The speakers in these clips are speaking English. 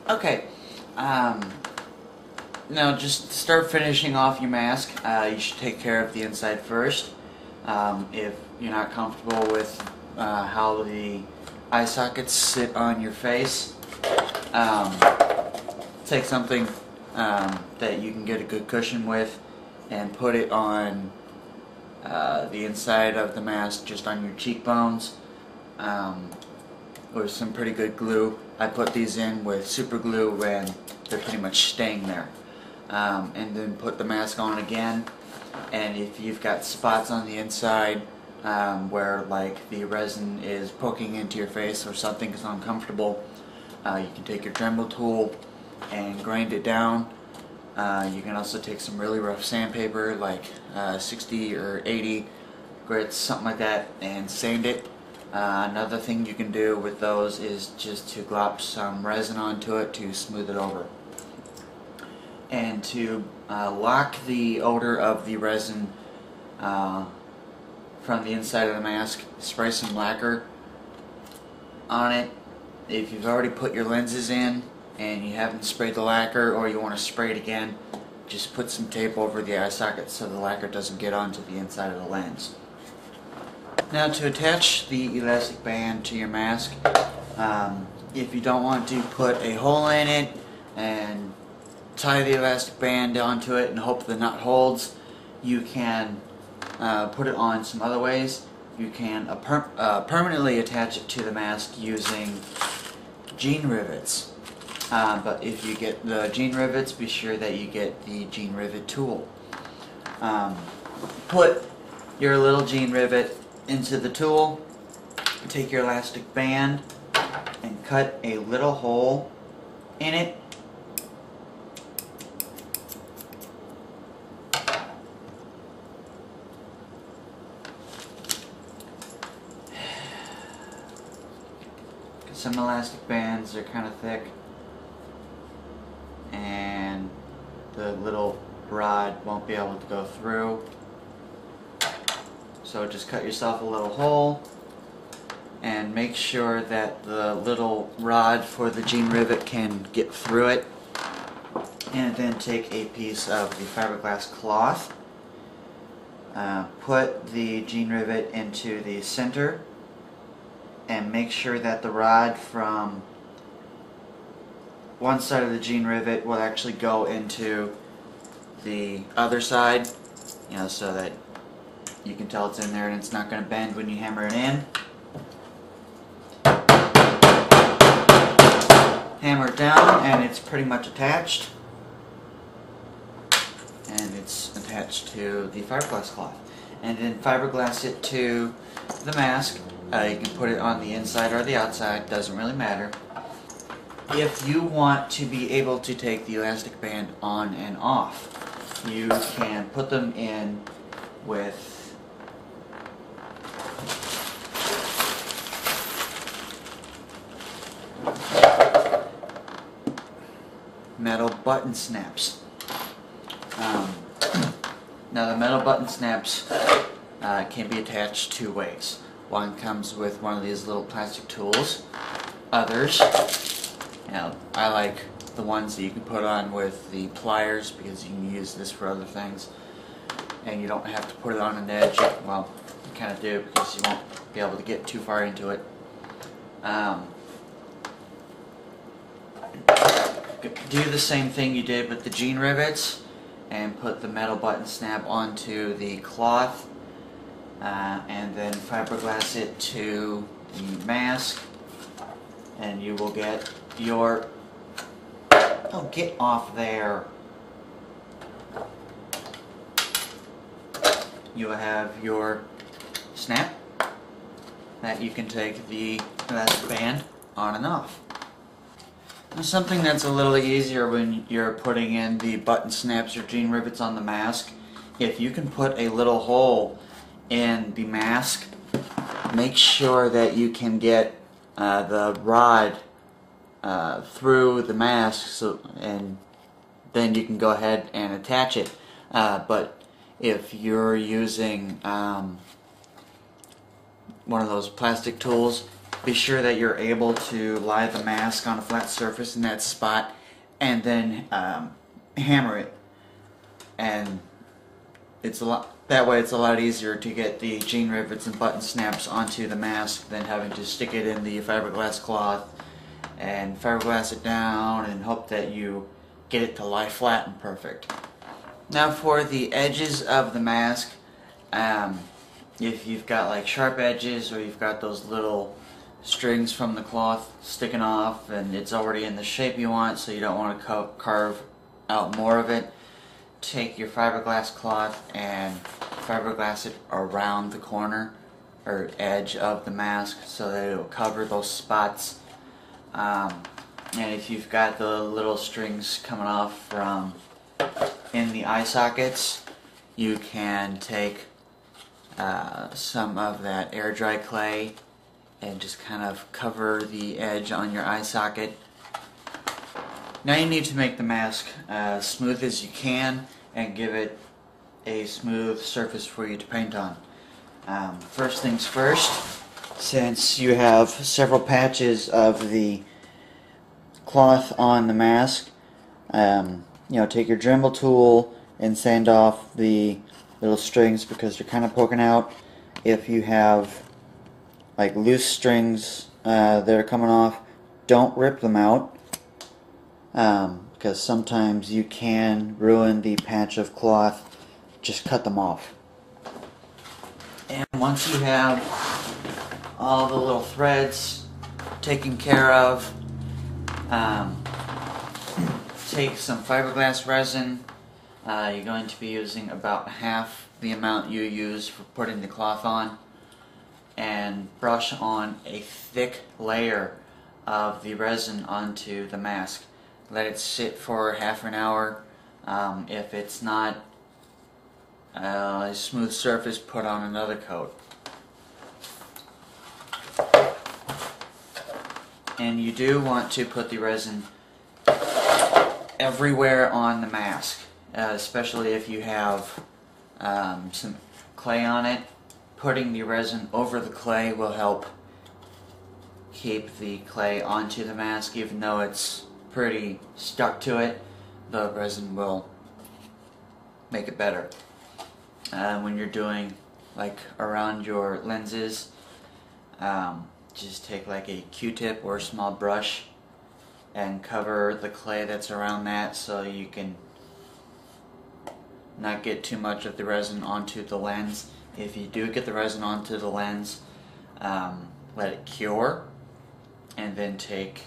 Okay, now just to start finishing off your mask, you should take care of the inside first. If you're not comfortable with how the eye sockets sit on your face, take something that you can get a good cushion with and put it on the inside of the mask, just on your cheekbones, with some pretty good glue. I put these in with super glue and they're pretty much staying there. And then put the mask on again, and if you've got spots on the inside where like the resin is poking into your face or something is uncomfortable, you can take your Dremel tool and grind it down. You can also take some really rough sandpaper, like 60 or 80 grits, something like that, and sand it. Another thing you can do with those is just to glop some resin onto it to smooth it over. And to lock the odor of the resin from the inside of the mask, spray some lacquer on it. If you've already put your lenses in and you haven't sprayed the lacquer, or you want to spray it again, just put some tape over the eye socket so the lacquer doesn't get onto the inside of the lens. Now, to attach the elastic band to your mask, if you don't want to put a hole in it and tie the elastic band onto it and hope the nut holds, you can put it on some other ways. You can permanently attach it to the mask using jean rivets. But if you get the jean rivets, be sure that you get the jean rivet tool. Put your little jean rivet into the tool, take your elastic band and cut a little hole in it. Some elastic bands are kind of thick and the little rod won't be able to go through. So just cut yourself a little hole and make sure that the little rod for the jean rivet can get through it. And then take a piece of the fiberglass cloth, put the jean rivet into the center, and make sure that the rod from one side of the jean rivet will actually go into the other side, so that you can tell it's in there and it's not going to bend when you hammer it in. Hammer it down and it's pretty much attached. And it's attached to the fiberglass cloth. And then fiberglass it to the mask. You can put it on the inside or the outside, doesn't really matter. If you want to be able to take the elastic band on and off, you can put them in with metal button snaps. Now the metal button snaps can be attached two ways. One comes with one of these little plastic tools. Others, I like the ones that you can put on with the pliers, because you can use this for other things and you don't have to put it on an edge. Well, you kind of do, because you won't be able to get too far into it. Do the same thing you did with the jean rivets and put the metal button snap onto the cloth, and then fiberglass it to the mask, and you will get your, oh, get off there. You will have your snap that you can take the elastic band on and off. Something that's a little easier when you're putting in the button snaps or jean rivets on the mask, if you can put a little hole in the mask, make sure that you can get the rod through the mask, and then you can go ahead and attach it. But if you're using one of those plastic tools, be sure that you're able to lie the mask on a flat surface in that spot and then hammer it. And it's that way it's a lot easier to get the jean rivets and button snaps onto the mask than having to stick it in the fiberglass cloth and fiberglass it down and hope that you get it to lie flat and perfect. Now for the edges of the mask, if you've got like sharp edges or you've got those little strings from the cloth sticking off and it's already in the shape you want, so you don't want to carve out more of it, take your fiberglass cloth and fiberglass it around the corner or edge of the mask so that it will cover those spots. And if you've got the little strings coming off from in the eye sockets, you can take some of that air dry clay and just kind of cover the edge on your eye socket. Now you need to make the mask as smooth as you can and give it a smooth surface for you to paint on. First things first, since you have several patches of the cloth on the mask, take your Dremel tool and sand off the little strings because they're kind of poking out. If you have like loose strings that are coming off, don't rip them out because sometimes you can ruin the patch of cloth. Just cut them off. And once you have all the little threads taken care of, take some fiberglass resin. You're going to be using about half the amount you use for putting the cloth on, and brush on a thick layer of the resin onto the mask. Let it sit for half an hour. If it's not a smooth surface, put on another coat. And you do want to put the resin everywhere on the mask, especially if you have some clay on it. Putting the resin over the clay will help keep the clay onto the mask. Even though it's pretty stuck to it, the resin will make it better. When you're doing like around your lenses, just take like a Q-tip or a small brush and cover the clay that's around that so you can not get too much of the resin onto the lens. If you do get the resin onto the lens, let it cure and then take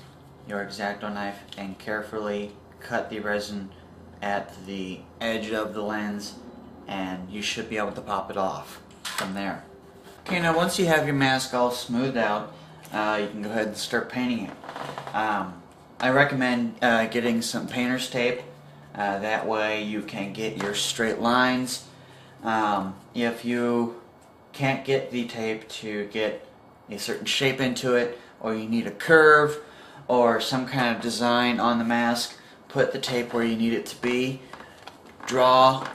your X-Acto knife and carefully cut the resin at the edge of the lens, and you should be able to pop it off from there. Okay, now once you have your mask all smoothed out, you can go ahead and start painting it. I recommend getting some painter's tape. That way you can get your straight lines. If you can't get the tape to get a certain shape into it, or you need a curve or some kind of design on the mask, put the tape where you need it to be. Draw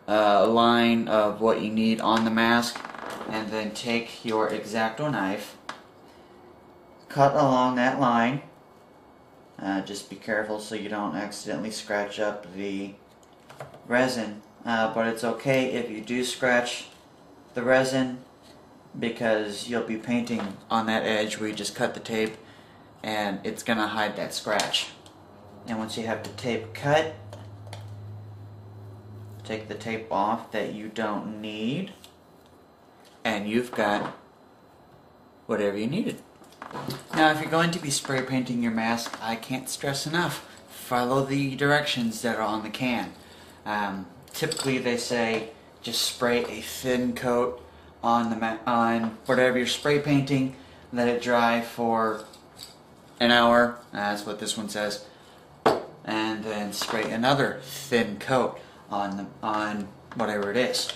a line of what you need on the mask, and then take your X-Acto knife, cut along that line. Just be careful so you don't accidentally scratch up the resin, but it's okay if you do scratch the resin because you'll be painting on that edge where you just cut the tape, and it's gonna hide that scratch. And once you have the tape cut, take the tape off that you don't need, and you've got whatever you needed. Now if you're going to be spray painting your mask, I can't stress enough, follow the directions that are on the can. Typically they say just spray a thin coat on whatever you're spray painting, let it dry for an hour, that's what this one says, and then spray another thin coat on whatever it is.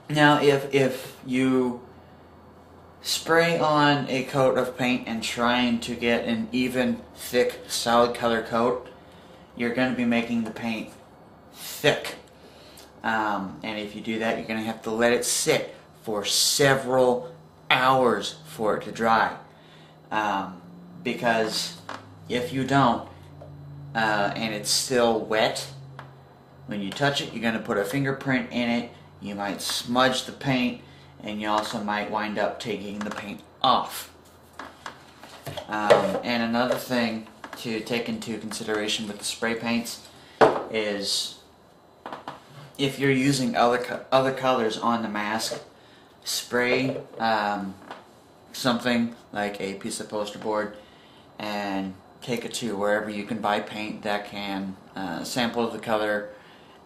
Now if you spray on a coat of paint and trying to get an even, thick, solid color coat, you're going to be making the paint thick. And if you do that, you're going to have to let it sit for several hours for it to dry. Because if you don't, and it's still wet, when you touch it, you're going to put a fingerprint in it, you might smudge the paint, and you also might wind up taking the paint off. And another thing to take into consideration with the spray paints is if you're using other colors on the mask, spray something like a piece of poster board and take it to wherever you can buy paint that can sample the color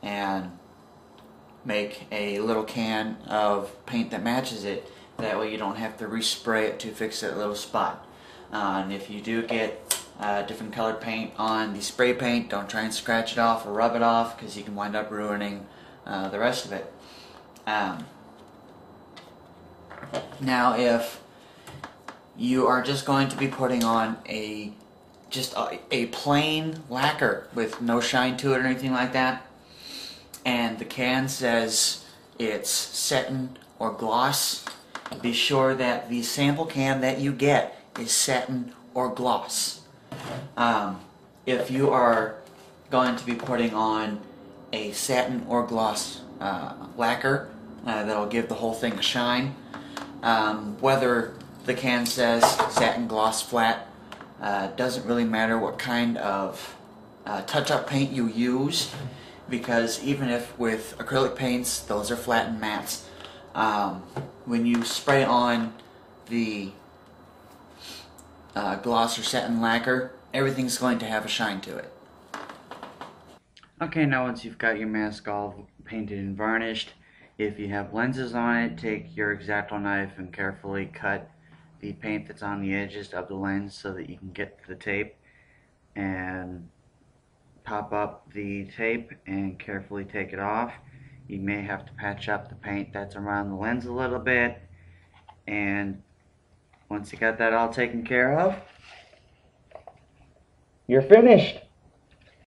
and make a little can of paint that matches it. That way you don't have to respray it to fix that little spot. And if you do get different colored paint on the spray paint, don't try and scratch it off or rub it off, because you can wind up ruining the rest of it. Now if you are just going to be putting on just a plain lacquer with no shine to it or anything like that, and the can says it's satin or gloss, be sure that the sample can that you get is satin or gloss. If you are going to be putting on a satin or gloss lacquer, that'll give the whole thing a shine. Whether the can says satin, gloss, flat, doesn't really matter what kind of touch-up paint you use, because even if with acrylic paints, those are flat and mattes, when you spray on the gloss or satin lacquer, everything's going to have a shine to it. Okay, now once you've got your mask all painted and varnished, if you have lenses on it, take your X-Acto knife and carefully cut the paint that's on the edges of the lens so that you can get the tape, and pop up the tape and carefully take it off. You may have to patch up the paint that's around the lens a little bit, and once you got that all taken care of, you're finished.